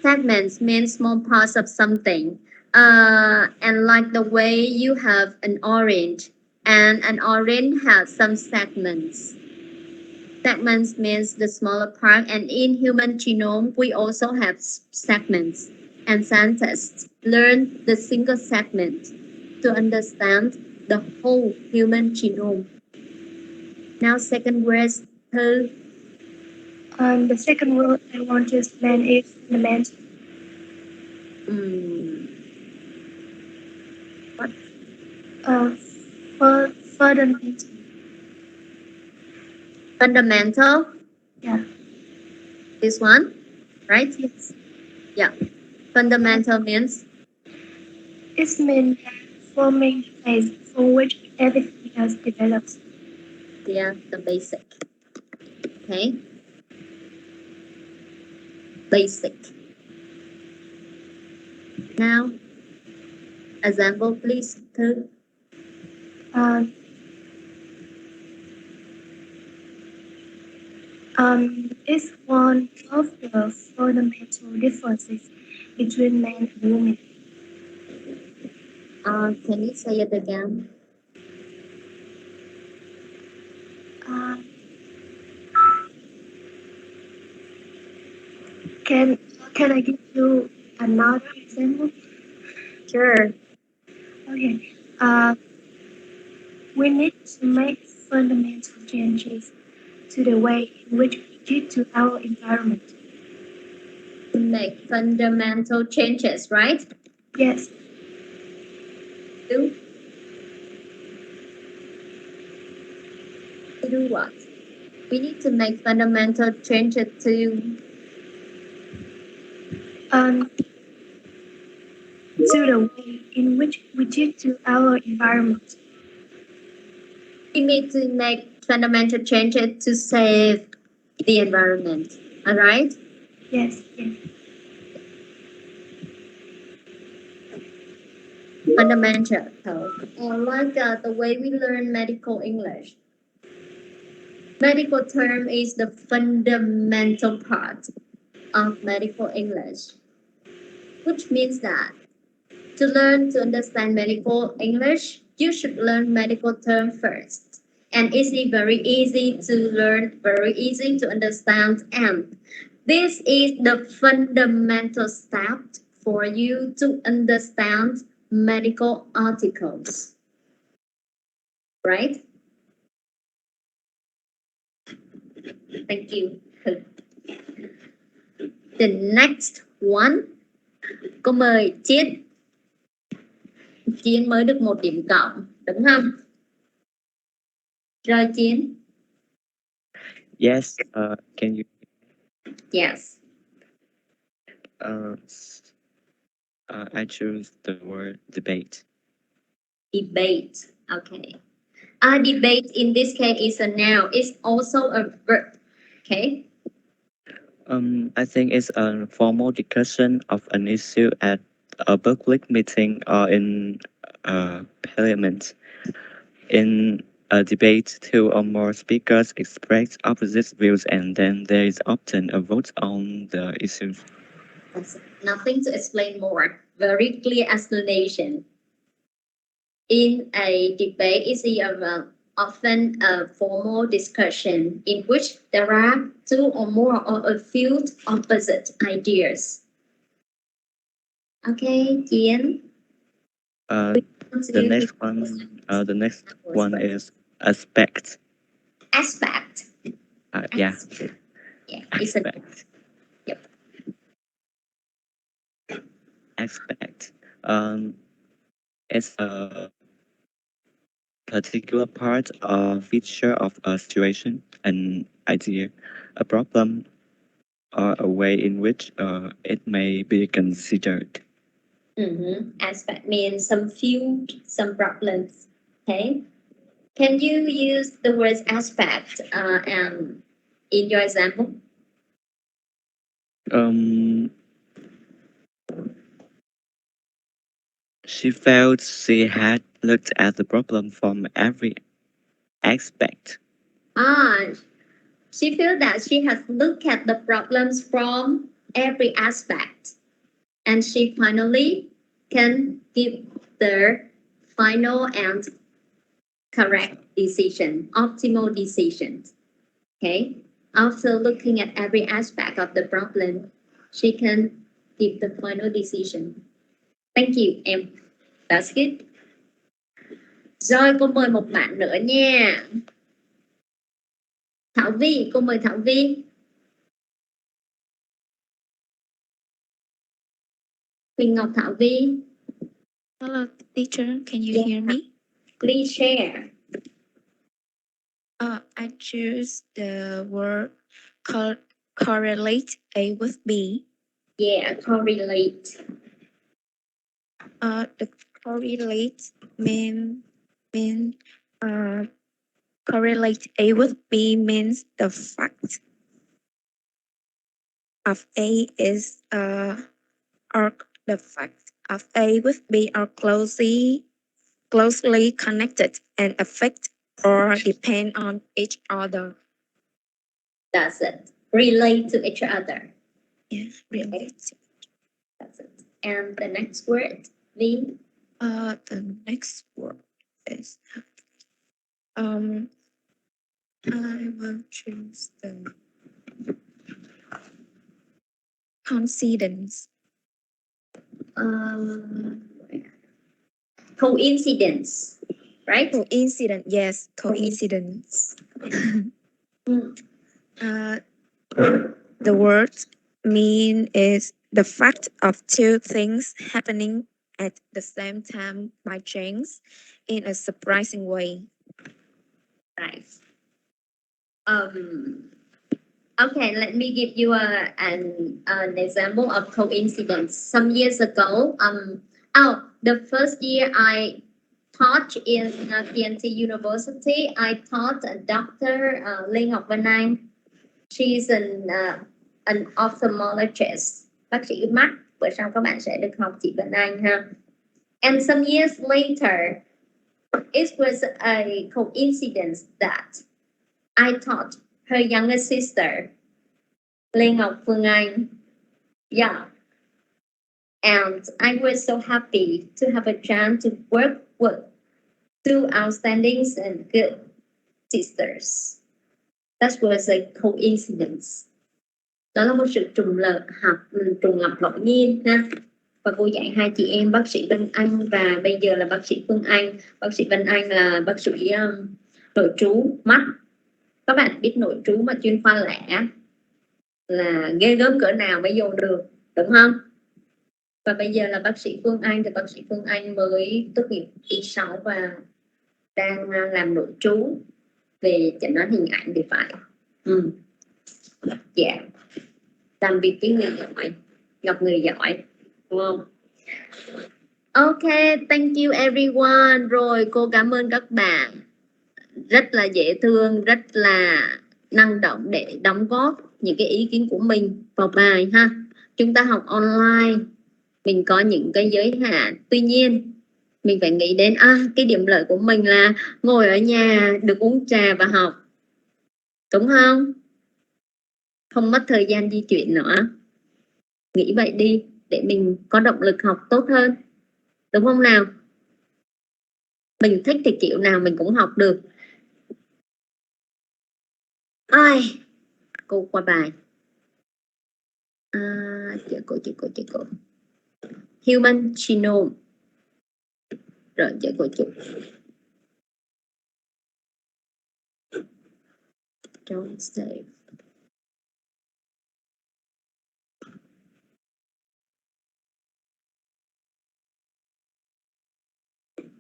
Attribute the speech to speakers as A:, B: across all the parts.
A: Segments mean small parts of something. And like the way you have an orange, and an orange has some segments. Segments means the smaller part, and in human genome, we also have segments. And scientists learn the single segment to understand the whole human genome. Now, second word, Thư.
B: The second word I want to explain is fundamental.
A: Mm, what?
B: Fundamental.
A: Fundamental.
B: Yeah.
A: This one, right?
B: Yes.
A: Yeah. Fundamental means
B: It means forming the base from which everything else develops.
A: yeah, the basic. Okay. Basic. Now, example, please. Thư.
B: Um, it's one of the fundamental differences between men and women.
A: Can you say it again?
B: Um, can can I give you another example?
A: Sure.
B: Okay. We need to make fundamental changes to the way in which we get to our environment.
A: To make fundamental changes, right?
B: Yes.
A: Do to do what? We need to make fundamental changes
B: Um, to the way in which we get to our environment.
A: we need to make fundamental changes to save the environment. All right?
B: Yes. Yes.
A: Fundamental. Like the way we learn medical English. Medical term is the fundamental part of medical English, which means that to learn to understand medical English, you should learn medical term first. And it's very easy to learn, very easy to understand. And this is the fundamental step for you to understand medical articles. Right? Thank you. The next one, cô mời Chiết. Chiến mới được 1 điểm cộng, đúng không? Rồi Chiến.
C: Yes, can you?
A: Yes.
C: I choose the word debate.
A: Debate. Okay. A debate in this case is a noun. It's also a verb. Okay.
C: I think it's a formal discussion of an issue at a public meeting or in parliament. In a debate, two or more speakers express opposite views, and then there is often a vote on the issue.
A: That's nothing to explain more. Very clear explanation. In a debate, it's often a formal discussion in which there are two or more or a few opposite ideas. Okay, Chiến.
C: The next one is aspect.
A: Aspect.
C: Yeah.
A: Yeah, it's a
C: Aspect.
A: Yep.
C: Aspect. It's a particular part or feature of a situation, an idea, a problem, or a way in which it may be considered.
A: Aspect means some field, some problems. Okay. Can you use the word aspect in your example?
C: She felt she had looked at the problem from every aspect.
A: She feels that she has looked at the problems from every aspect. and she finally can give the final and correct decision, optimal decision. Okay, after looking at every aspect of the problem, she can give the final decision. Thank you, em. That's good. Rồi, cô mời một bạn nữa nha. Thảo Vi, cô mời Thảo Vi. Quỳnh Ngọc Thảo Vi.
D: Hello, teacher. Can you
A: Yeah.
D: hear me?
A: Please share.
D: I choose the word correlate A with B.
A: Yeah, correlate.
D: The correlate mean correlate A with B means the fact of A is or the fact of A with B are closely connected and affect or depend on each other.
A: That's it. Relate to each other.
D: Yeah, relate.
A: That's it. And the next word, V.
D: The next word is I will choose the coincidence.
A: Coincidence, right?
D: Coincidence, yes, coincidence. The word mean is the fact of two things happening at the same time by chance in a surprising way.
A: Right. Okay, let me give you an example of coincidence. Some years ago, the first year I taught in TNT University, I taught Dr. Lê Ngọc Vân Anh. She's an ophthalmologist, bác sĩ mắt. Bữa sau các bạn sẽ được học chị Vân Anh ha. And some years later, it was a coincidence that I taught her younger sister, Lê Ngọc Phương Anh. Yeah. And I was so happy to have a chance to work with two outstanding and good sisters. That was a coincidence. Đó là một sự trùng lập ngẫu nhiên ha. Và cô dạy hai chị em bác sĩ Vân Anh và bây giờ là bác sĩ Phương Anh. Bác sĩ Vân Anh là bác sĩ nội trú mắt. Các bạn biết nội trú mà chuyên khoa lẻ là ghê gớm cỡ nào mới vô được, đúng không? Và bây giờ là bác sĩ Phương Anh thì bác sĩ Phương Anh mới tốt nghiệp kỳ 6 và đang làm nội trú về chẩn đoán hình ảnh thì phải. Yeah. Làm việc với người giỏi, gặp người giỏi, đúng không? Ok, thank you everyone. Rồi, cô cảm ơn các bạn. Rất là dễ thương, rất là năng động để đóng góp những cái ý kiến của mình vào bài ha. Chúng ta học online, mình có những cái giới hạn. Tuy nhiên, mình phải nghĩ đến cái điểm lợi của mình là ngồi ở nhà được uống trà và học. Đúng không? Không mất thời gian di chuyển nữa. Nghĩ vậy đi để mình có động lực học tốt hơn. Đúng không nào? Mình thích thì kiểu nào mình cũng học được. Cô qua bài. Chờ cô. Human genome. Rồi chờ cô chụp. Don't save.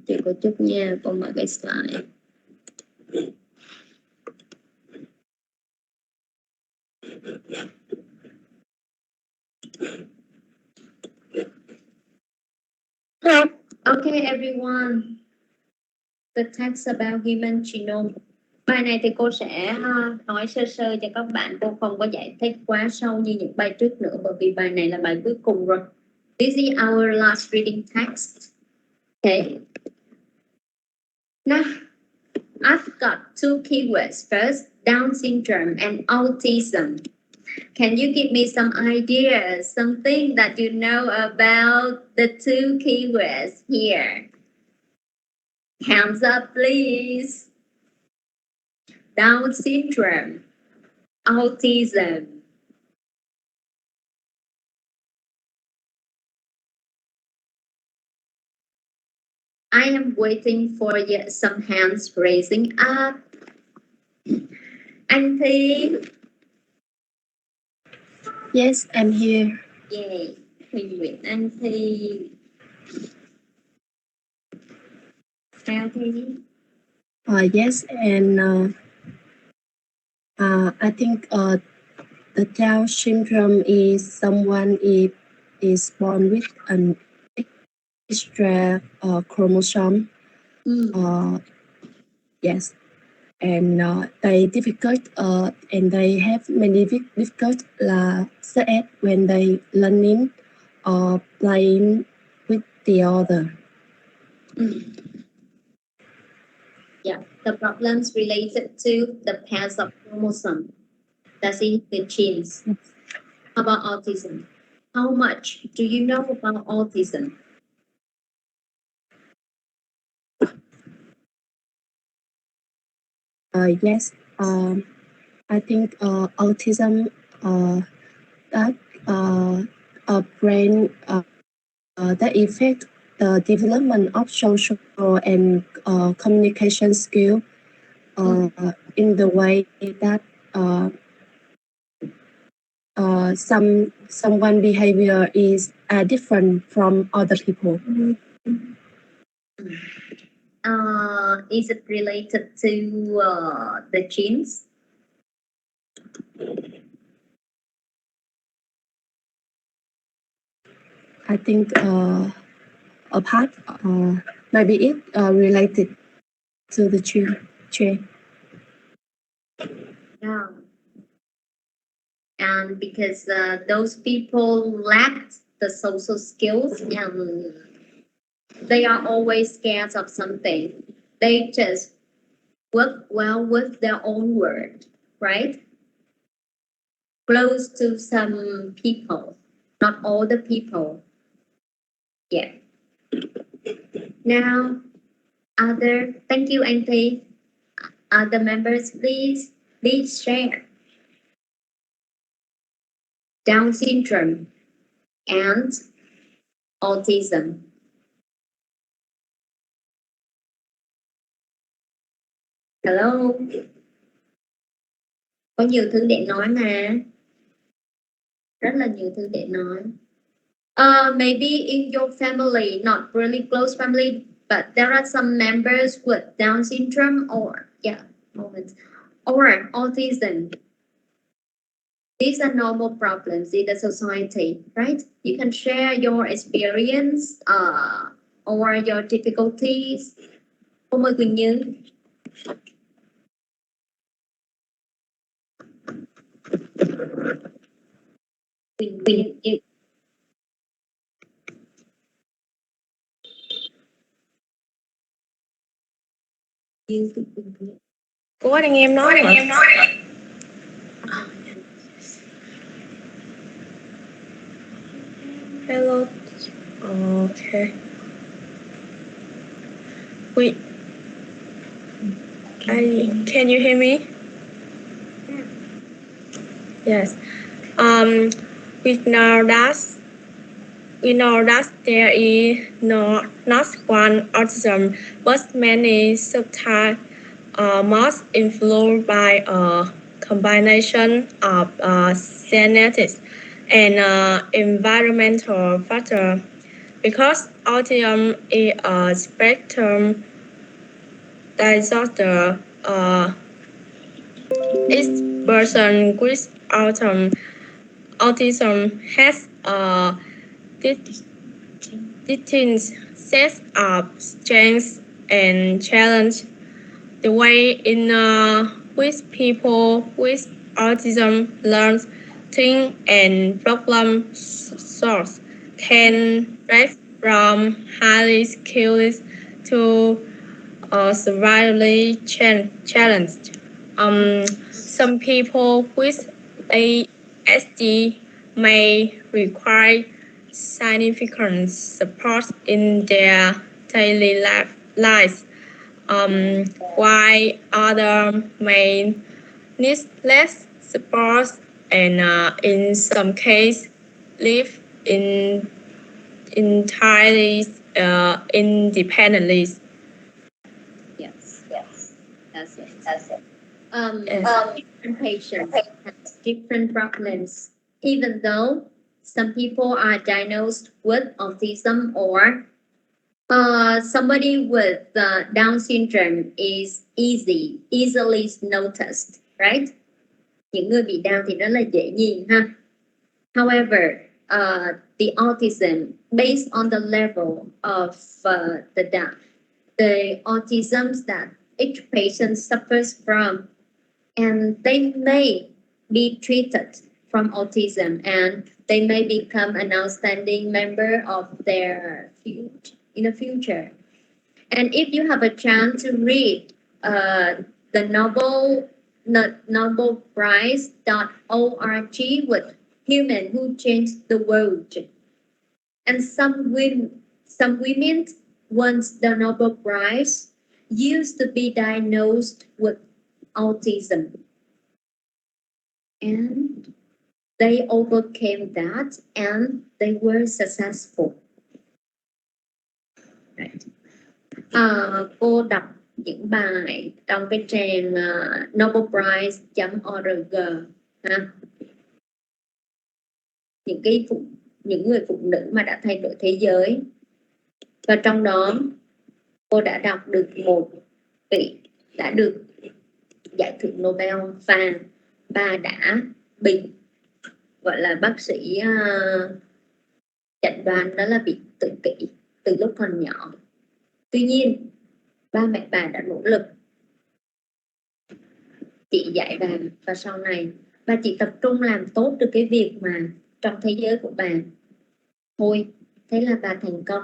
A: Chờ cô chút nha, cô mở cái slide. Okay, everyone. The text about human genome. Bài này thì cô sẽ nói sơ sơ cho các bạn. Cô không có giải thích quá sâu như những bài trước nữa bởi vì bài này là bài cuối cùng rồi. This is our last reading text. Okay. Now, I've got two keywords. First, Down syndrome and autism. Can you give me some ideas, something that you know about the two keywords here? Hands up, please. Down syndrome, autism. I am waiting for yet some hands raising up. Anh Thi,
B: Yes, I'm here.
A: yay, Huy Nguyễn Anh Thi. Sao Thi?
B: Yes, and I think the Down syndrome is someone is born with an extra chromosome. Yes, and they difficult and they have many difficult such as when they learning or playing with the other.
A: Yeah, the problems related to the pairs of chromosome. That's in the genes. How about autism? How much do you know about autism?
B: Yes, I think autism that a brain that affect the development of social and communication skill in the way that someone behavior is different from other people.
A: Is it related to the genes?
B: I think a part maybe it related to the chain.
A: Yeah. And because those people lack the social skills and they are always scared of something. They just work well with their own word, right? Close to some people, not all the people. Yeah. Now, thank you, Auntie. Other members, please share. Down syndrome and autism. Hello. Có nhiều thứ để nói mà. Rất là nhiều thứ để nói. Maybe in your family, not really close family, but there are some members with Down syndrome or autism. These are normal problems in the society, right? You can share your experience or your difficulties. Cô mời Quỳnh Như. Quỳnh Như.
D: Cô đang em nói hả? Hello. Okay. Wait. Can you hear me? Yes. We know that there is not one autism, but many subtypes most influenced by a combination of genetics and environmental factors. Because autism is a spectrum disorder, each person with autism has a distinct set of strengths and challenges. The way in which people with autism learn, think, and problem solve can range from highly skilled to severely challenged. Some people with ASD may require significant support in their daily lives, while others may need less support and in some cases live entirely independently.
A: Yes, that's it.
D: Yes.
A: Different patients have different problems, even though some people are diagnosed with autism or somebody with Down syndrome is easily noticed, right? Những người bị Down thì rất là dễ nhìn ha. However, the autism, based on the level of the autisms that each patient suffers from, and they may be treated from autism and they may become an outstanding member of their future in the future. And if you have a chance to read the Nobelprize.org with Human Who Changed the World, and some women once the Nobel Prize used to be diagnosed with autism, and they overcame that and they were successful. Right. Cô đọc những bài trong cái trang nobelprize.org ha. Những người phụ nữ mà đã thay đổi thế giới, và trong đó cô đã đọc được một vị đã được giải thưởng Nobel, và bà đã bị gọi là bác sĩ chẩn đoán đó là bị tự kỷ từ lúc còn nhỏ. Tuy nhiên ba mẹ bà đã nỗ lực chỉ dạy bà, và sau này bà chỉ tập trung làm tốt được cái việc mà trong thế giới của bà thôi. Thế là bà thành công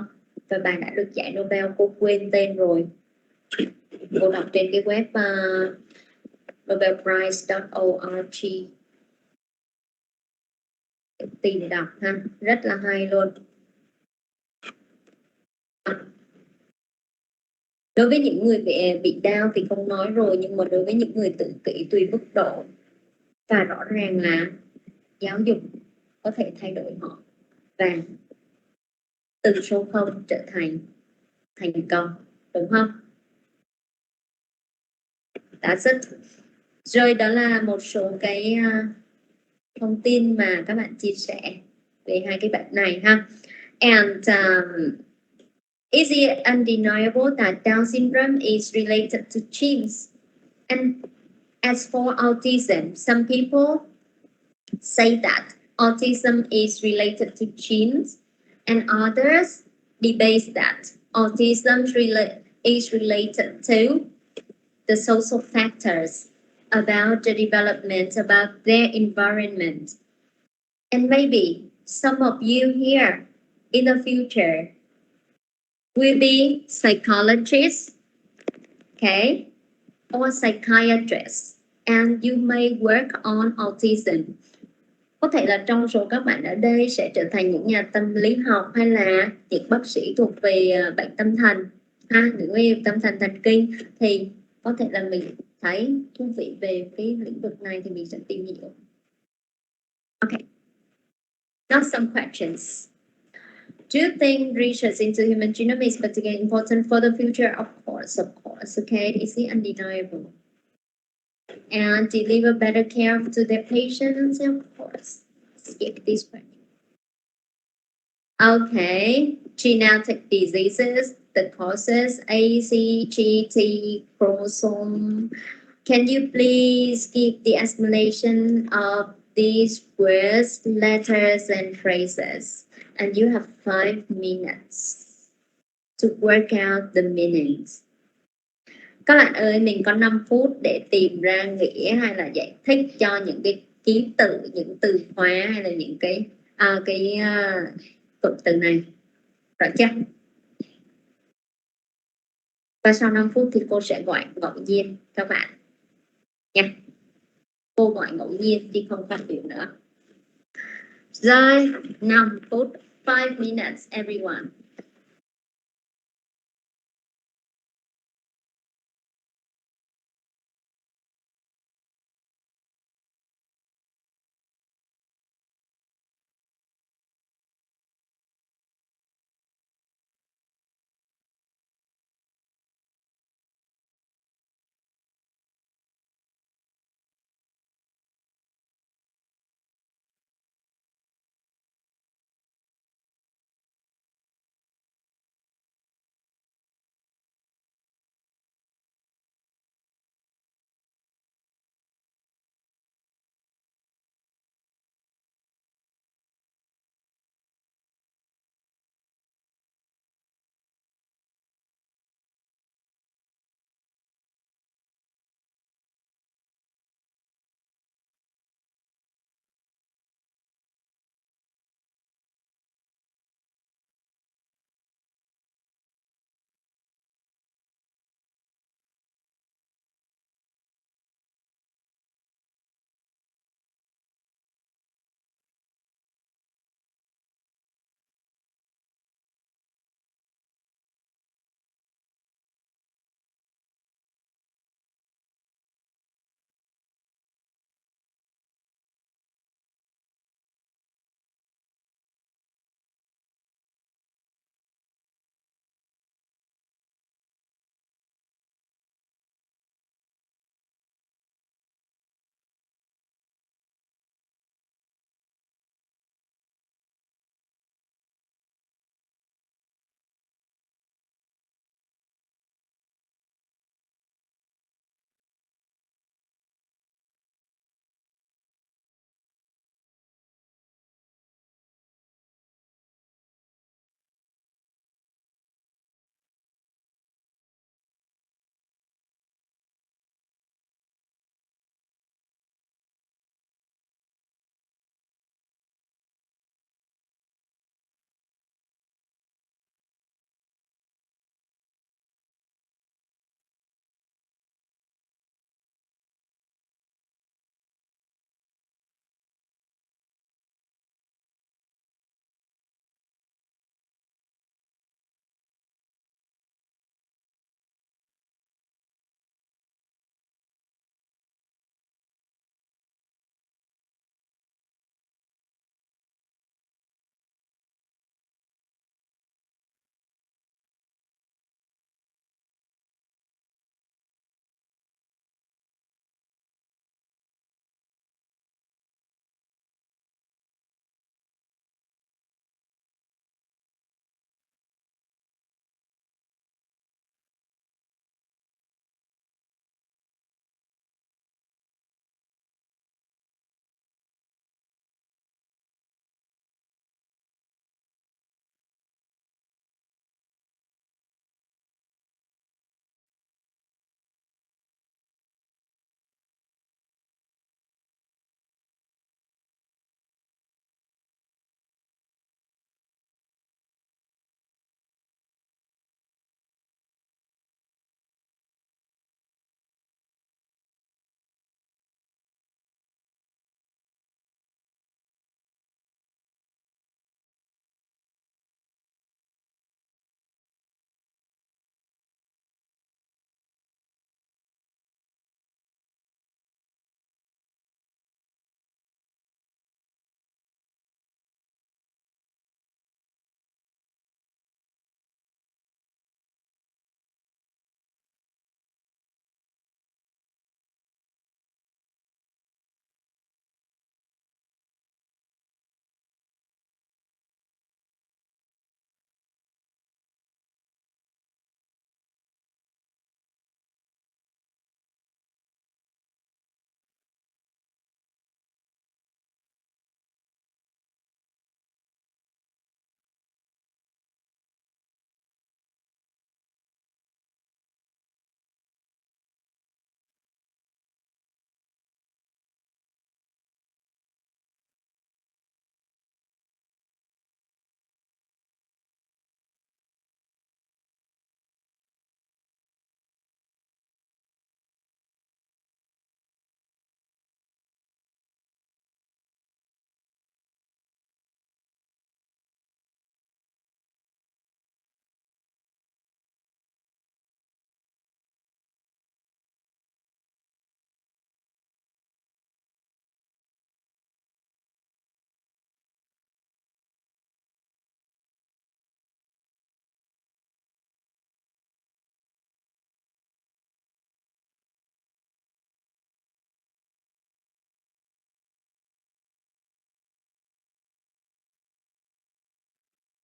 A: và bà đã được giải Nobel. Cô quên tên rồi, cô đọc trên cái web Nobelprize.org, tìm để đọc ha, rất là hay luôn. Đối với những người bị Down thì không nói rồi, nhưng mà đối với những người tự kỷ tùy mức độ, và rõ ràng là giáo dục có thể thay đổi họ và từ số 0 trở thành thành công, đúng không? That's it. Rồi đó là một số cái thông tin mà các bạn chia sẻ về hai cái bệnh này ha. And is it undeniable that Down syndrome is related to genes? And as for autism, some people say that autism is related to genes, and others debate that autism is related to the social factors about the development, about their environment. And maybe some of you here in the future will be psychologists, okay, or psychiatrists, and you may work on autism. Có thể là trong số các bạn ở đây sẽ trở thành những nhà tâm lý học hay là những bác sĩ thuộc về bệnh tâm thần ha, những người tâm thần thần kinh, thì có thể là mình thấy thú vị về cái lĩnh vực này thì mình sẽ tìm hiểu. Okay. Now some questions. Do you think research into human genome is particularly important for the future? Of course, okay, is it undeniable? And deliver better care to their patients? Of course. Skip this one. Okay, genetic diseases, the causes, ACGT chromosome. Can you please give the explanation of these words, letters, and phrases? And you have 5 minutes to work out the meanings. Các bạn ơi, mình có 5 phút để tìm ra nghĩa hay là giải thích cho những cái ký tự, những từ khóa hay là những cái cụm từ này. Rõ chưa? Và sau 5 phút thì cô sẽ gọi ngẫu nhiên các bạn nha. Cô gọi ngẫu nhiên chứ không phát biểu nữa. Rồi, 5 phút, 5 minutes, everyone.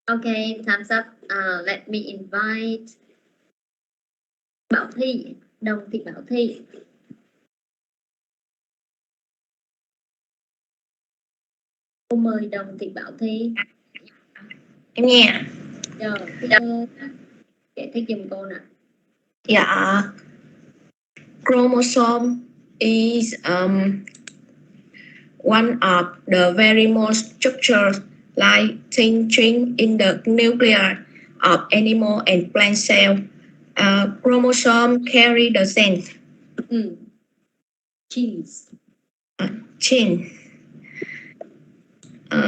A: Okay, thumbs up. Let me invite Bảo Thi, Đồng Thị Bảo Thi. Cô mời Đồng Thị Bảo Thi.
D: Em nghe ạ.
A: Giờ teacher giải thích giùm cô nè.
D: Dạ. Chromosome is one of the very most structures like changing in the nucleus of animal and plant cell. Chromosome carry the sense
A: Cheese.
D: chain.
A: What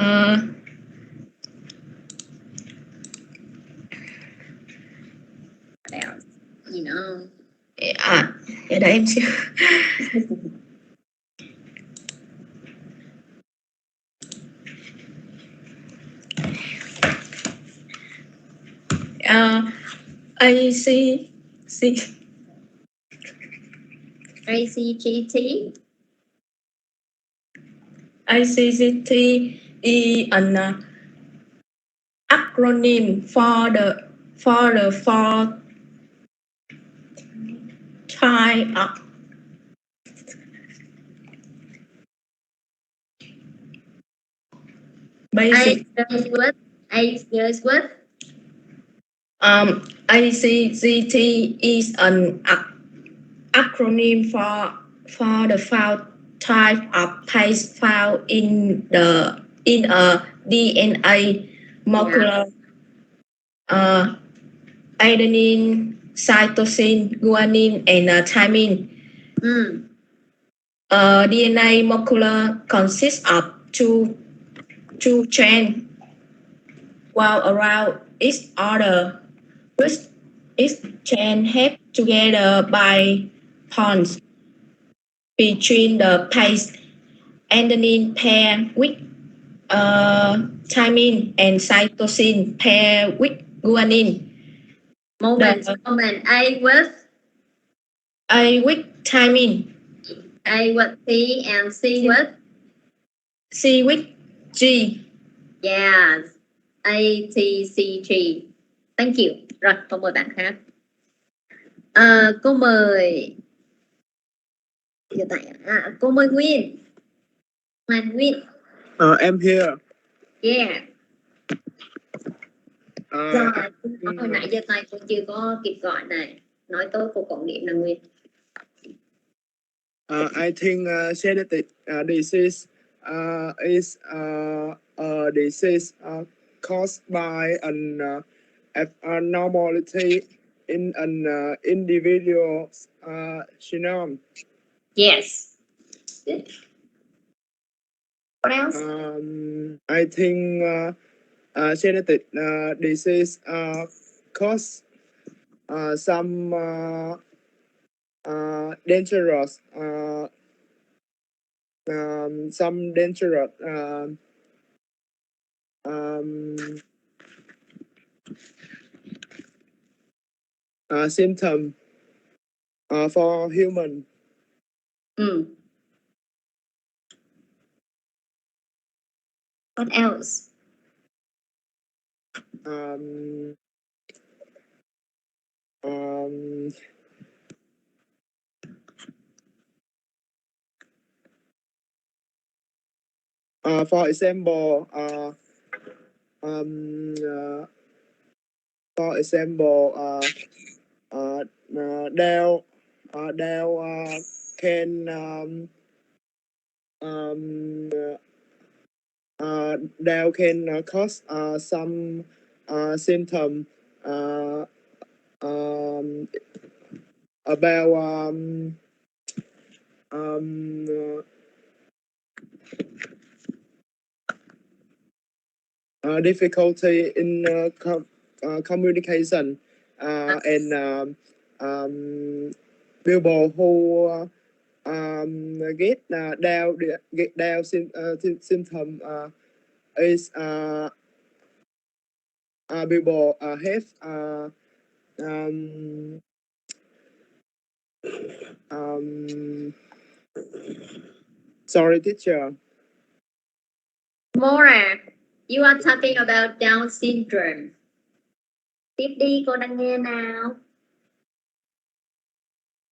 A: else? You know.
D: Để đợi em xíu.
A: ACGT.
D: ACGT is an acronym for the four type of basic.
A: Eight years with.
D: ACGT is an acronym for the four type of base found in a DNA molecule. Adenine, cytosine, guanine, and thymine. DNA molecule consists of two chains, while around each other, which each chain held together by bonds between the base. Adenine pair with thymine and cytosine pair with guanine.
A: Moment. A with
D: thymine.
A: A with C and C with
D: G.
A: Yes. A, T, C, G. Thank you. Rồi, cô mời bạn khác. Cô mời cô mời Nguyên. Nguyên.
E: Em here.
A: Yeah. Rồi, hồi nãy giờ tay cô chưa có kịp gọi này. Nói tôi cô cộng điểm là Nguyên.
E: I think genetic disease is a disease caused by an abnormality in an individual's genome.
A: Yes. What else?
E: I think genetic disease cause some dangerous symptom for human.
A: What else?
E: For example, Dell can Dell can cause some symptom about difficulty in communication and people who get Down symptom is people have sorry teacher.
A: More. You are talking about Down syndrome. Tiếp đi, cô đang nghe nào.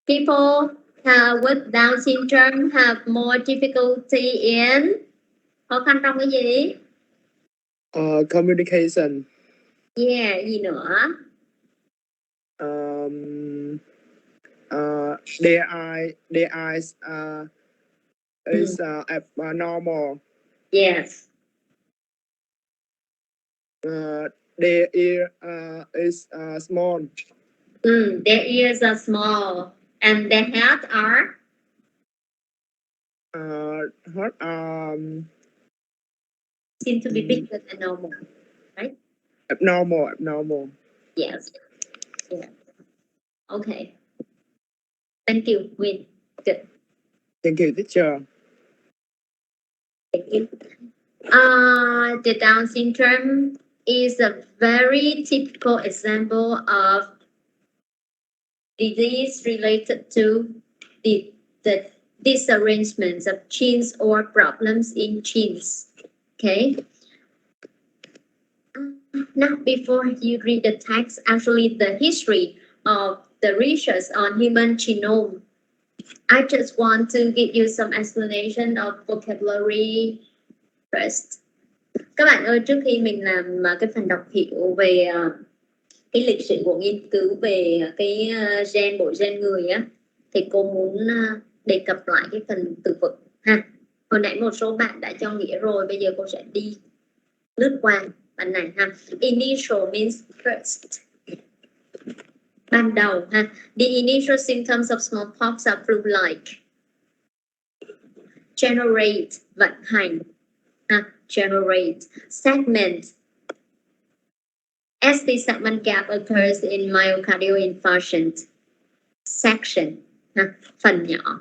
A: People with Down syndrome have more difficulty in khó khăn trong cái gì?
E: Communication.
A: Yeah, gì nữa?
E: Their eyes is abnormal.
A: Yes.
E: Their ear is small.
A: Their ears are small and their head are seem to be bigger than normal.
E: Abnormal.
A: Yes. Yeah. Okay. Thank you, Win. Good.
E: Thank you, teacher.
A: Thank you. The Down syndrome is a very typical example of disease related to the disarrangements of genes or problems in genes. Okay. Now, before you read the text, actually the history of the research on human genome, I just want to give you some explanation of vocabulary first. Các bạn ơi, trước khi mình làm cái phần đọc hiểu về cái lịch sử của nghiên cứu về cái gen, bộ gen người á, thì cô muốn đề cập lại cái phần từ vựng ha. Hồi nãy một số bạn đã cho nghĩa rồi, bây giờ cô sẽ đi lướt qua phần này ha. Initial means first. Ban đầu ha. The initial symptoms of smallpox are flu-like. Generate, vận hành ha. Generate. Segment. As the segment gap occurs in myocardial infarction. Section ha. Phần nhỏ.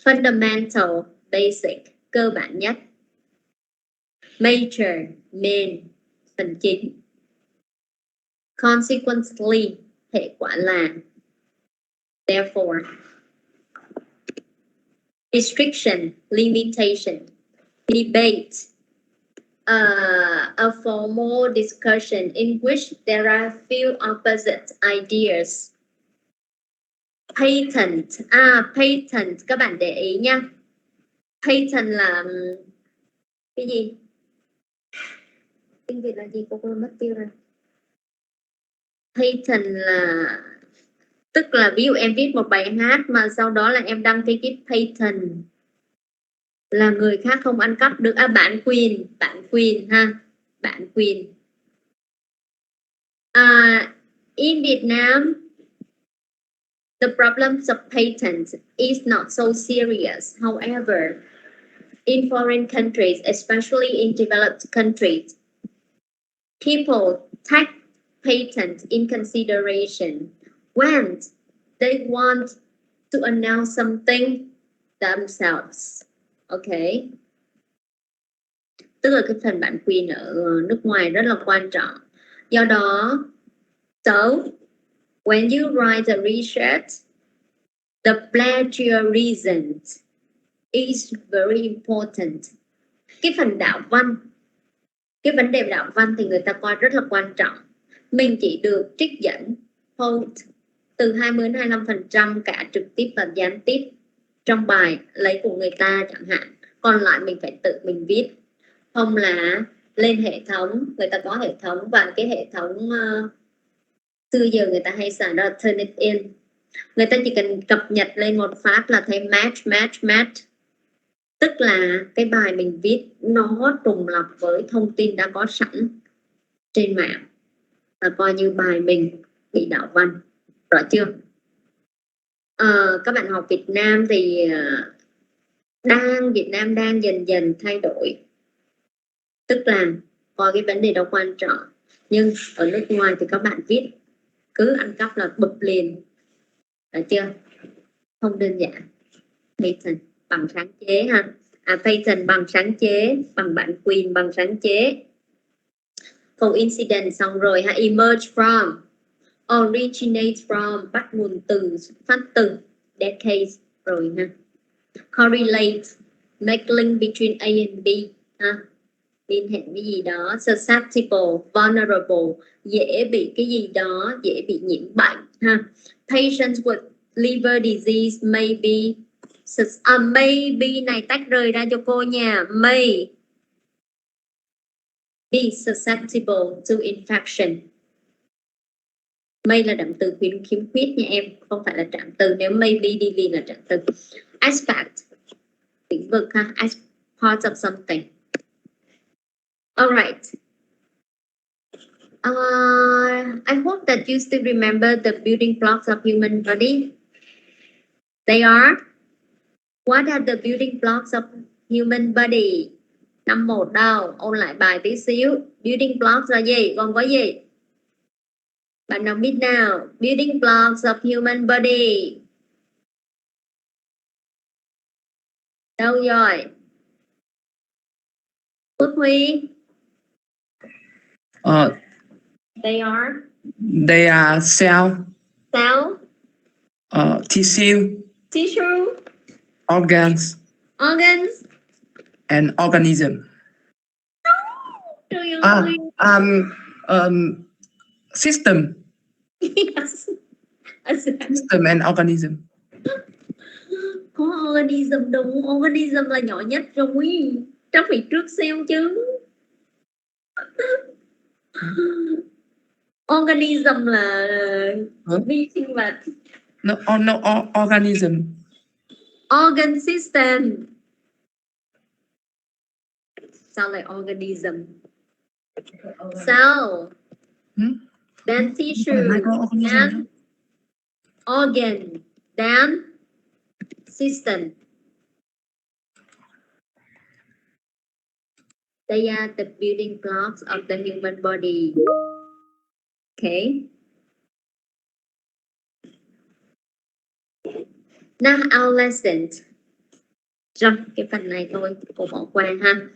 A: Fundamental, basic, cơ bản nhất. Major, main, phần chính. Consequently, hệ quả là. Therefore. Restriction, limitation. Debate, a formal discussion in which there are few opposite ideas. Patent, patent, các bạn để ý nha. Patent là cái gì? Tiếng Việt là gì? Cô quên mất tiêu rồi. Patent là, tức là ví dụ em viết một bài hát mà sau đó là em đăng cái patent là người khác không ăn cắp được. Bản quyền ha, bản quyền. In Vietnam, the problems of patents is not so serious. However, in foreign countries, especially in developed countries, people take patent in consideration when they want to announce something themselves. Okay. Tức là cái phần bản quyền ở nước ngoài rất là quan trọng. Do đó, so when you write a research, the plagiarism is very important. Cái phần đạo văn, cái vấn đề đạo văn thì người ta coi rất là quan trọng. Mình chỉ được trích dẫn quote từ 20 đến 25% cả trực tiếp và gián tiếp trong bài lấy của người ta chẳng hạn. Còn lại mình phải tự mình viết. Không là lên hệ thống, người ta có hệ thống và cái hệ thống xưa giờ người ta hay xài đó là Turnitin. Người ta chỉ cần cập nhật lên một phát là thấy match. Tức là cái bài mình viết nó trùng lặp với thông tin đã có sẵn trên mạng. Và coi như bài mình bị đạo văn. Rõ chưa? Các bạn học Việt Nam thì Việt Nam đang dần dần thay đổi. Tức là coi cái vấn đề đó quan trọng. Nhưng ở nước ngoài thì các bạn viết cứ ăn cắp là bực liền. Rõ chưa? Không đơn giản. Patent bằng sáng chế ha. Patent bằng sáng chế, bằng bản quyền, bằng sáng chế. Coincidence xong rồi ha. Emerge from, originate from, bắt nguồn từ, phát từ, decades rồi ha. Correlate, make link between A and B ha. B liên hệ với gì đó. Susceptible, vulnerable, dễ bị cái gì đó, dễ bị nhiễm bệnh ha. Patients with liver disease may be maybe này tách rời ra cho cô nha. May be susceptible to infection. May là động từ khiếm khuyết nha em, không phải là trạng từ. Nếu maybe đi liền là trạng từ. Aspect, lĩnh vực ha. As part of something. Alright. I hope that you still remember the building blocks of human body. They are, what are the building blocks of human body? Năm 1 đâu, ôn lại bài tí xíu. Building blocks là gì? Gồm có gì? Bạn nào biết nào? Building blocks of human body. Đâu rồi? Quốc Huy. They are cell, tissue,
F: organs, and organism. System
A: Yes.
F: system and organism.
A: Có organism đúng, organism là nhỏ nhất rồi. Chắc phải trước cell chứ. Organism là vi sinh vật.
F: No, organism.
A: Organ system. Sao lại organism? Cell. Then tissue. Then organ. Then system. They are the building blocks of the human body. Okay. Now our lesson. Rồi, cái phần này thôi, cô bỏ qua ha.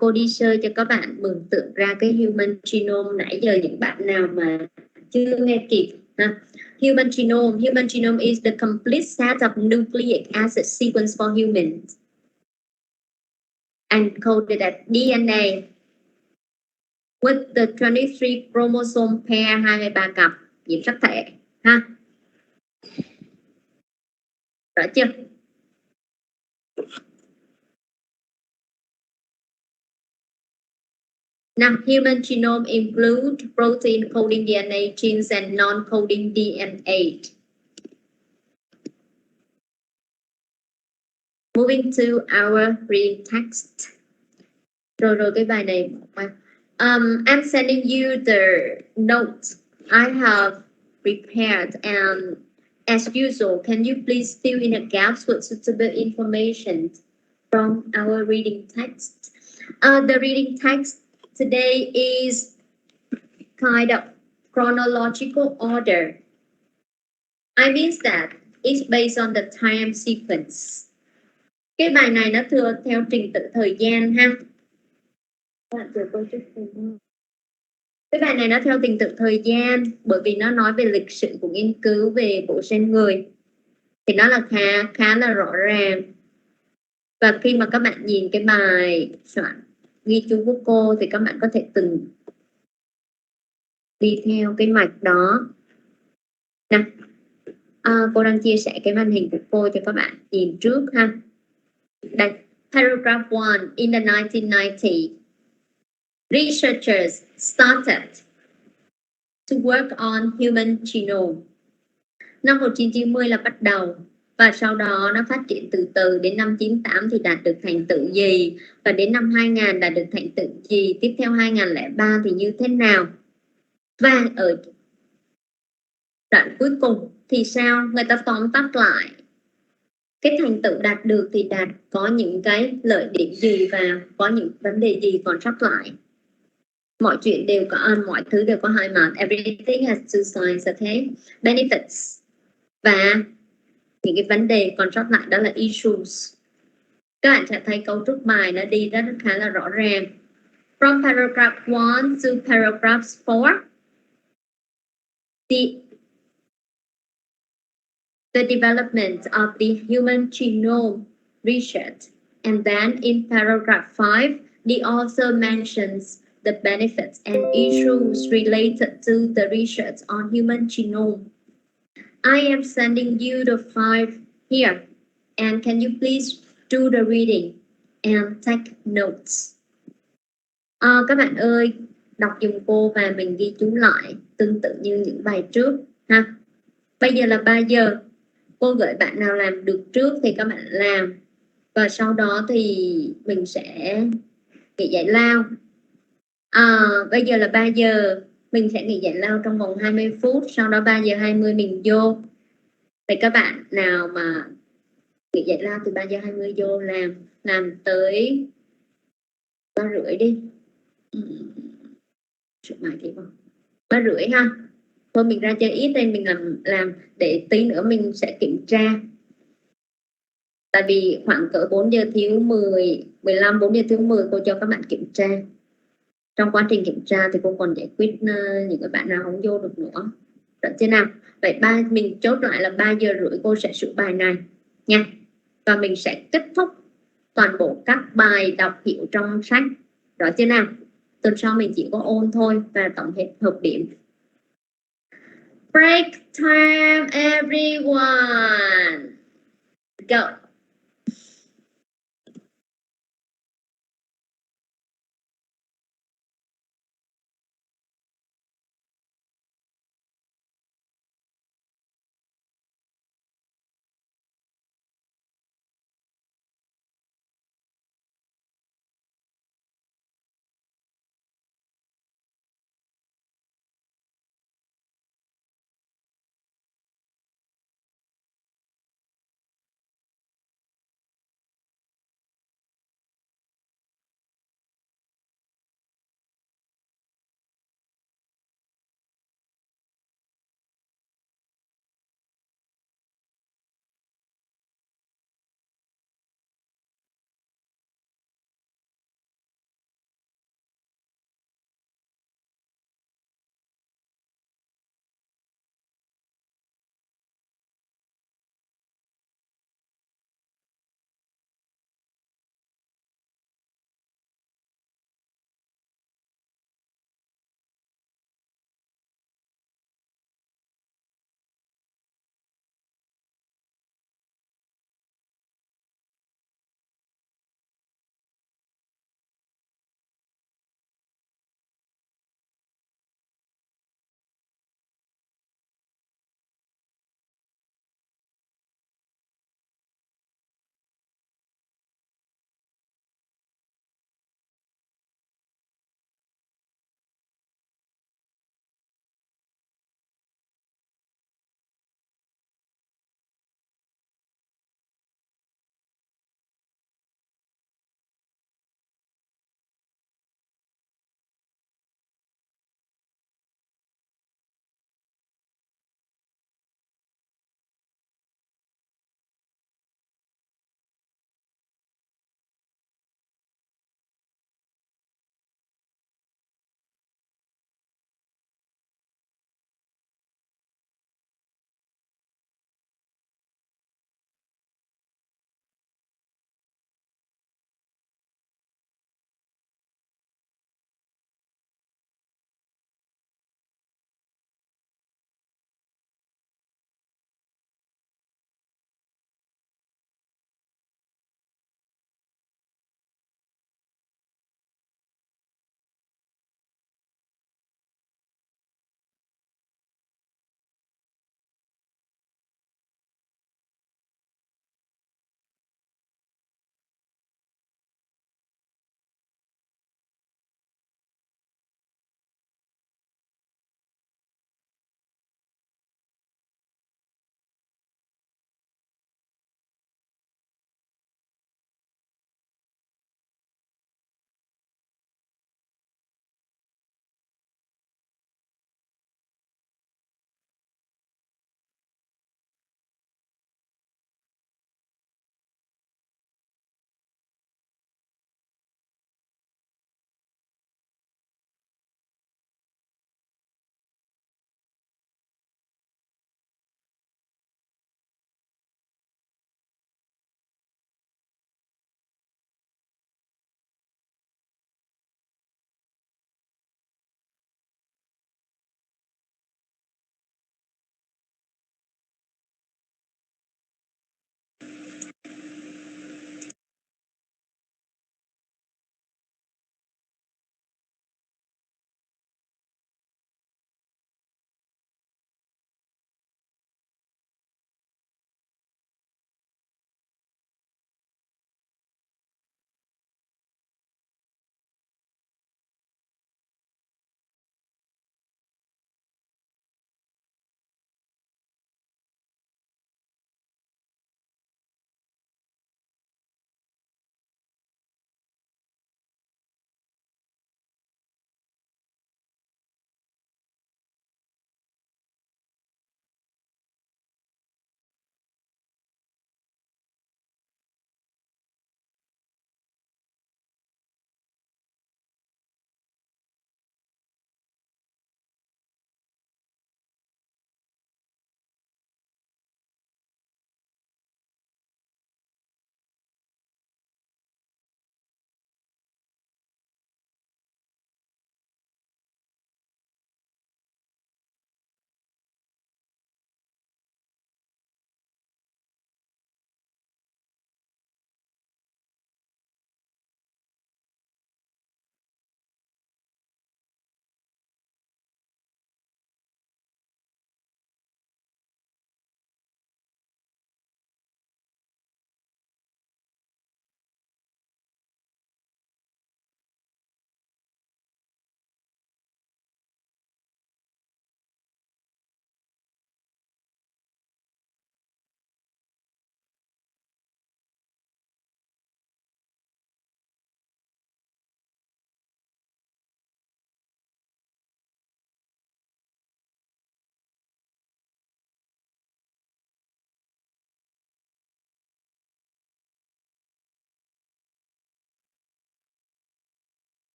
A: Cô đi sơ cho các bạn mường tượng ra cái human genome. Nãy giờ những bạn nào mà chưa nghe kịp ha. Human genome is the complete set of nucleic acid sequence for humans encoded at DNA with the 23 chromosome pair, 23 cặp nhiễm sắc thể ha. Rõ chưa? Now, human genome include protein coding DNA genes and non-coding DNA. Moving to our reading text. Rồi cái bài này. I'm sending you the notes I have prepared, and as usual, can you please fill in the gaps with suitable information from our reading text? The reading text today is kind of chronological order. I mean that it's based on the time sequence. Cái bài này nó thừa theo trình tự thời gian ha. Cái bài này nó theo trình tự thời gian bởi vì nó nói về lịch sử của nghiên cứu về bộ gen người. Thì nó là khá là rõ ràng. Và khi mà các bạn nhìn cái bài soạn ghi chú của cô thì các bạn có thể từng đi theo cái mạch đó. Nè, cô đang chia sẻ cái màn hình của cô cho các bạn nhìn trước ha. Đây, paragraph 1. In the 1990s, researchers started to work on human genome. Năm 1990 là bắt đầu, và sau đó nó phát triển từ từ. Đến năm 98 thì đạt được thành tựu gì, và đến năm 2000 đạt được thành tựu gì, tiếp theo 2003 thì như thế nào. Và ở đoạn cuối cùng thì sao? Người ta tóm tắt lại cái thành tựu đạt được thì có những cái lợi điểm gì và có những vấn đề gì còn sót lại. Mọi chuyện đều có mọi thứ đều có hai mặt. Everything has two sides, okay? Benefits và những cái vấn đề còn sót lại đó là issues. Các bạn sẽ thấy cấu trúc bài nó đi rất khá là rõ ràng. From paragraph 1 to paragraph 4, the development of the human genome research, and then in paragraph 5, The author mentions the benefits and issues related to the research on human genome. I am sending you the file here, and can you please do the reading and take notes? Các bạn ơi, đọc giùm cô và mình ghi chú lại tương tự như những bài trước ha. Bây giờ là 3 giờ. Cô gửi bạn nào làm được trước thì các bạn làm. Và sau đó thì mình sẽ nghỉ giải lao. Bây giờ là 3 giờ. Mình sẽ nghỉ giải lao trong vòng 20 phút. Sau đó 3 giờ 20 mình vô. Vậy các bạn nào mà nghỉ giải lao từ 3 giờ 20 vô làm tới 3 rưỡi đi. Sự mãi thì không 3 rưỡi ha. Thôi mình ra chơi ít đây, mình làm để tí nữa mình sẽ kiểm tra. Tại vì khoảng cỡ 4 giờ thiếu 10, 15, 4 giờ thiếu 10 cô cho các bạn kiểm tra. Trong quá trình kiểm tra thì cô còn giải quyết những cái bạn nào không vô được nữa. Được chưa nào? Vậy mình chốt lại là 3 giờ rưỡi cô sẽ sửa bài này nha. Và mình sẽ kết thúc toàn bộ các bài đọc hiểu trong sách. Rõ chưa nào? Tuần sau mình chỉ có ôn thôi và tổng hợp điểm. Break time everyone. Go.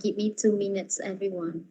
A: Give me 2 minutes, everyone.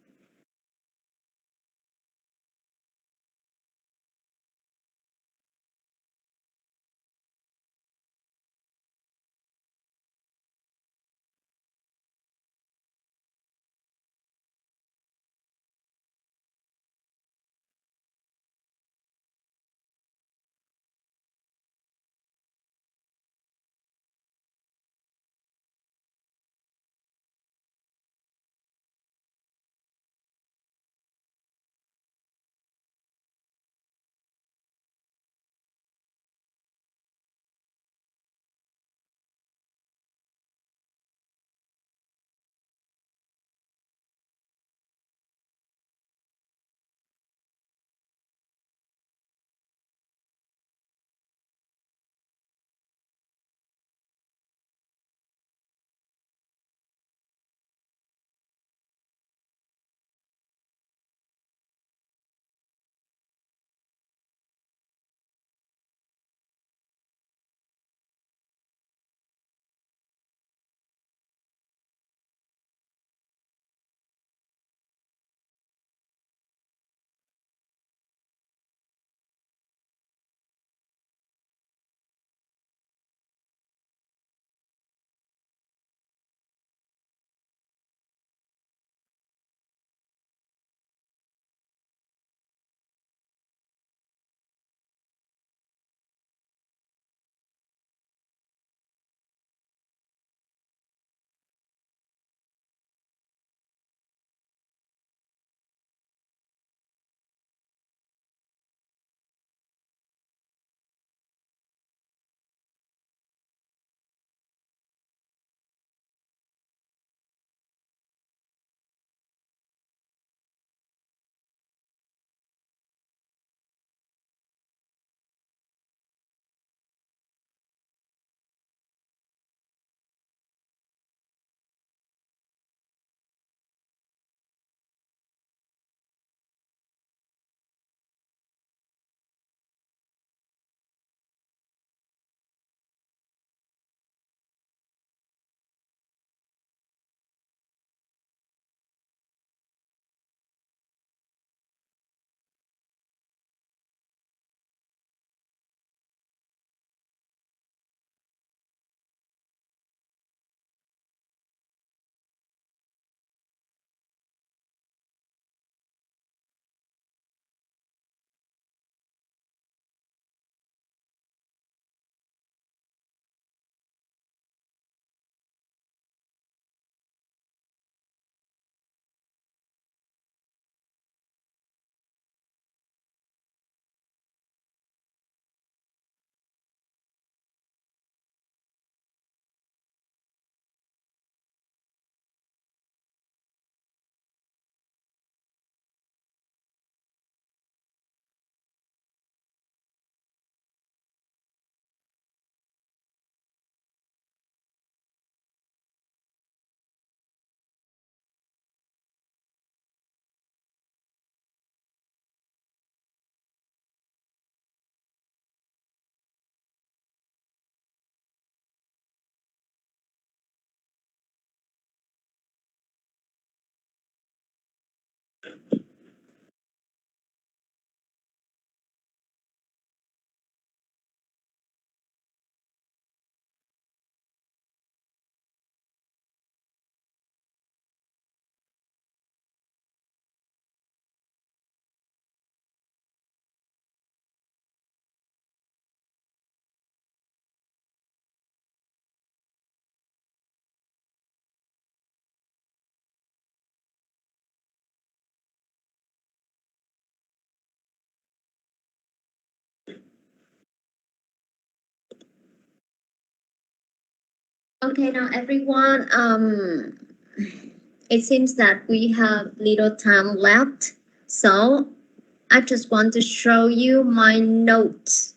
A: Okay, now everyone, it seems that we have little time left, so I just want to show you my notes.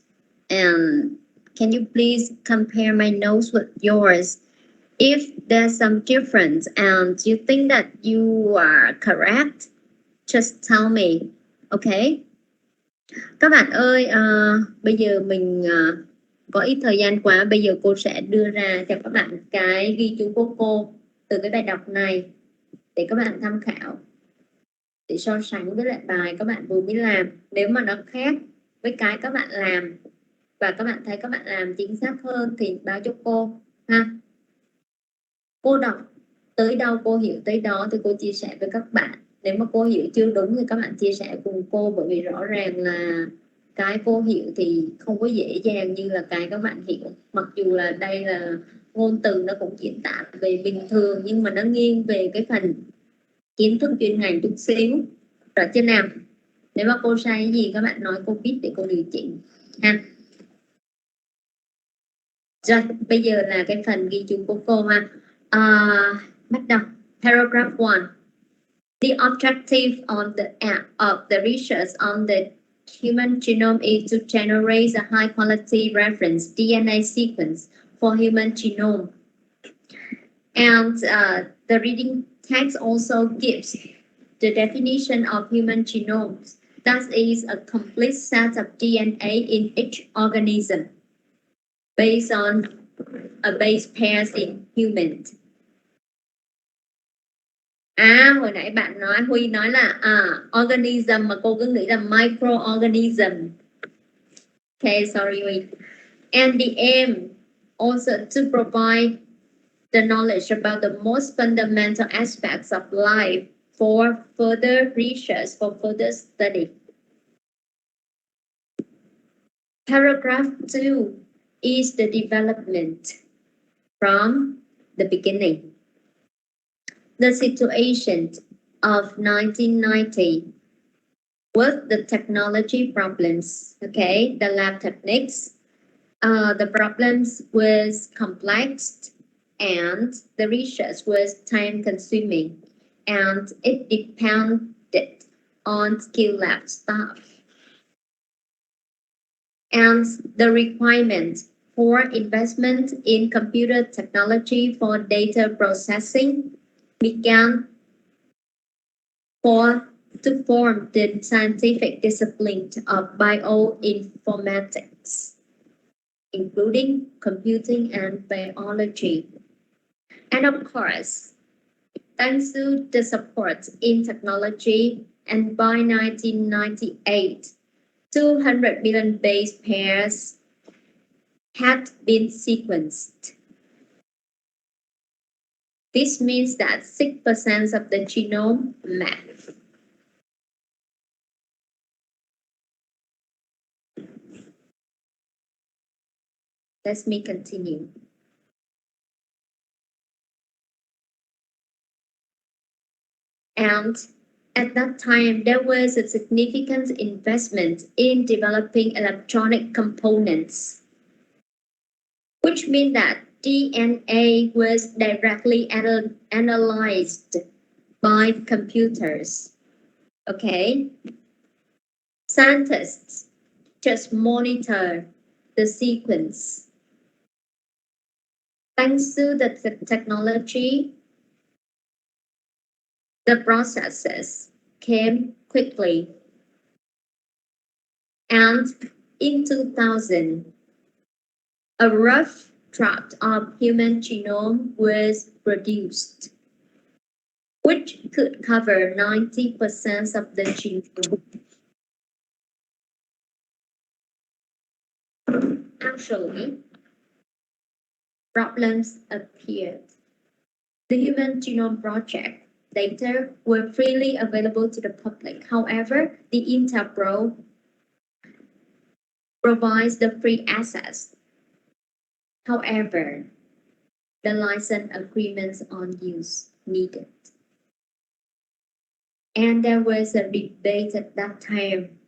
A: And can you please compare my notes with yours? If there's some difference and you think that you are correct, just tell me, okay? Các bạn ơi, bây giờ mình có ít thời gian quá, bây giờ cô sẽ đưa ra cho các bạn cái ghi chú của cô từ cái bài đọc này. để các bạn tham khảo, để so sánh với lại bài các bạn vừa mới làm. Nếu mà nó khác với cái các bạn làm và các bạn thấy các bạn làm chính xác hơn thì báo cho cô ha. Cô đọc tới đâu cô hiểu tới đó thì cô chia sẻ với các bạn. Nếu mà cô hiểu chưa đúng thì các bạn chia sẻ cùng cô, bởi vì rõ ràng là cái cô hiểu thì không có dễ dàng như là cái các bạn hiểu. Mặc dù là đây là ngôn từ nó cũng diễn tả về bình thường, nhưng mà nó nghiêng về cái phần kiến thức chuyên ngành chút xíu. Rõ chưa nào? Nếu mà cô sai cái gì các bạn nói cô biết để cô điều chỉnh ha. Rồi bây giờ là cái phần ghi chú của cô ha. Bắt đầu. Paragraph 1. The objective of the research on the human genome is to generate a high quality reference DNA sequence for human genome. And the reading text also gives the definition of human genomes. That is a complete set of DNA in each organism based on a base pairs in humans. Hồi nãy bạn nói, Huy nói là organism mà cô cứ nghĩ là microorganism. Okay, sorry Huy. And the aim also to provide the knowledge about the most fundamental aspects of life for further research, for further study. Paragraph 2 is the development from the beginning. The situation of 1990 with the technology problems, okay, the lab techniques, the problems was complex and the research was time consuming and it depended on skilled lab staff. And the requirement for investment in computer technology for data processing began to form the scientific discipline of bioinformatics, including computing and biology. And of course, thanks to the support in technology, and by 1998, 200 million base pairs had been sequenced. This means that 6% of the genome map. Let me continue. And at that time, there was a significant investment in developing electronic components, which means that DNA was directly analyzed by computers. Okay? Scientists just monitor the sequence. Thanks to the technology, the processes came quickly. And in 2000, a rough draft of human genome was produced, which could cover 90% of the genome. Actually, problems appeared. The Human Genome Project data were freely available to the public. However, the Interpro provides the free access. However, the license agreements on use needed. And there was a debate at that time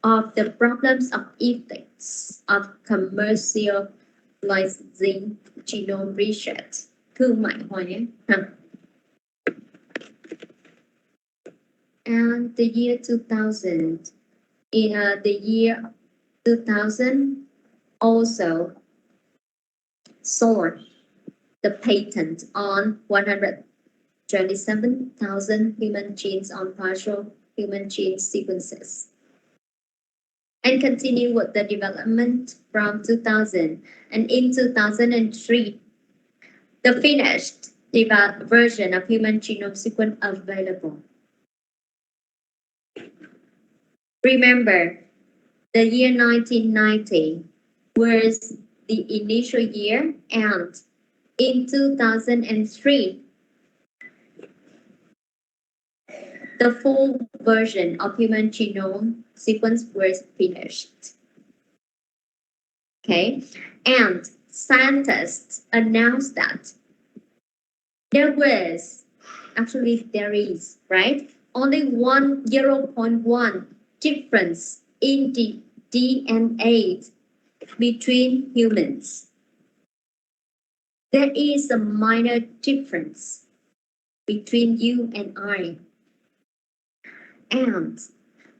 A: of the problems of ethics of commercializing genome research. Thương mại hóa ha. And the year 2000, in the year 2000, also sought the patent on 127,000 human genes on partial human gene sequences, and continue with the development from 2000. And in 2003, the finished version of human genome sequence available. Remember, the year 1990 was the initial year, and in 2003, the full version of human genome sequence was finished. Okay, and scientists announced that there is, right? Only 0.1 difference in the DNA between humans. There is a minor difference between you and I. And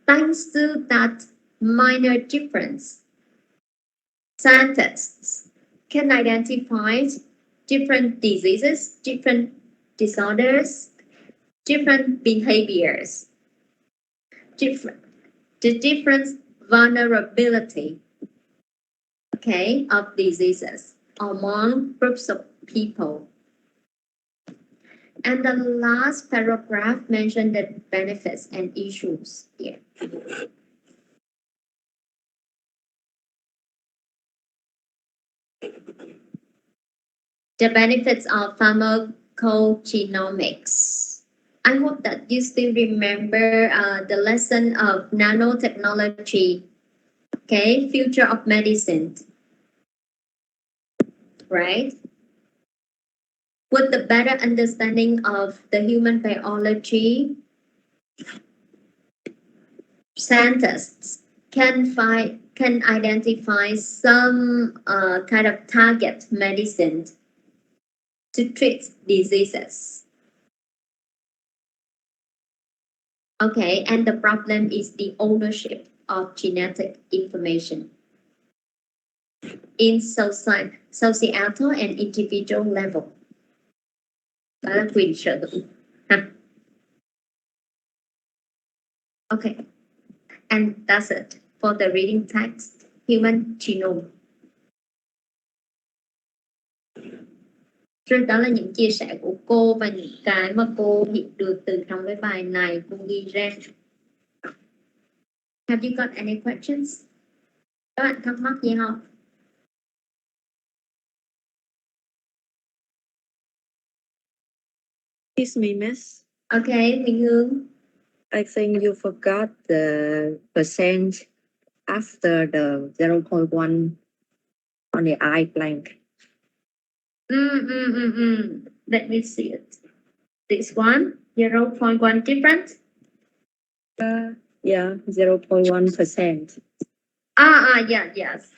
A: thanks to that minor difference, scientists can identify different diseases, different disorders, different behaviors, the different vulnerability, okay, of diseases among groups of people. And the last paragraph mentioned the benefits and issues here. The benefits of pharmacogenomics. I hope that you still remember the lesson of nanotechnology, okay, future of medicine, right? With the better understanding of the human biology, scientists can identify some kind of target medicine to treat diseases. Okay, and the problem is the ownership of genetic information in societal and individual level. Đó là quyền sở hữu. Okay, and that's it for the reading text, human genome. Rồi đó là những chia sẻ của cô và những cái mà cô hiểu được từ trong cái bài này cô ghi ra. Have you got any questions? Các bạn thắc mắc gì không?
G: Excuse me, miss.
A: Okay, Minh Hương.
G: I think you forgot the percent after the 0.1 on the eye blank.
A: Let me see it. This one, 0.1 different.
G: Yeah, 0.1%.
A: Yes.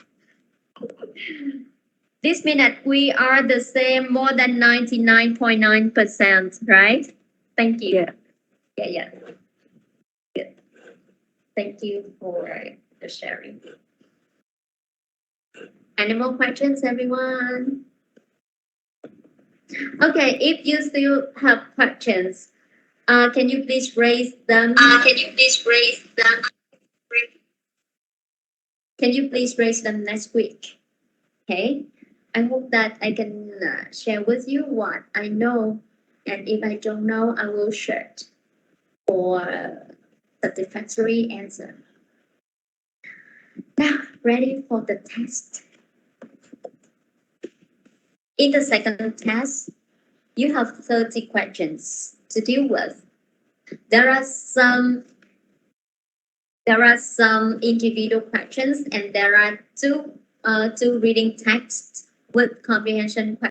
A: This means that we are the same more than 99.9%, right? Thank you. Yeah. Good. Thank you for the sharing. Any more questions, everyone? Okay, if you still have questions, can you please raise them? Can you please raise them next week? Okay. I hope that I can share with you what I know, and if I don't know, I will share it for satisfactory answer. Now, ready for the test. In the second test, you have 30 questions to deal with. There are some individual questions, and there are two reading texts with comprehension questions.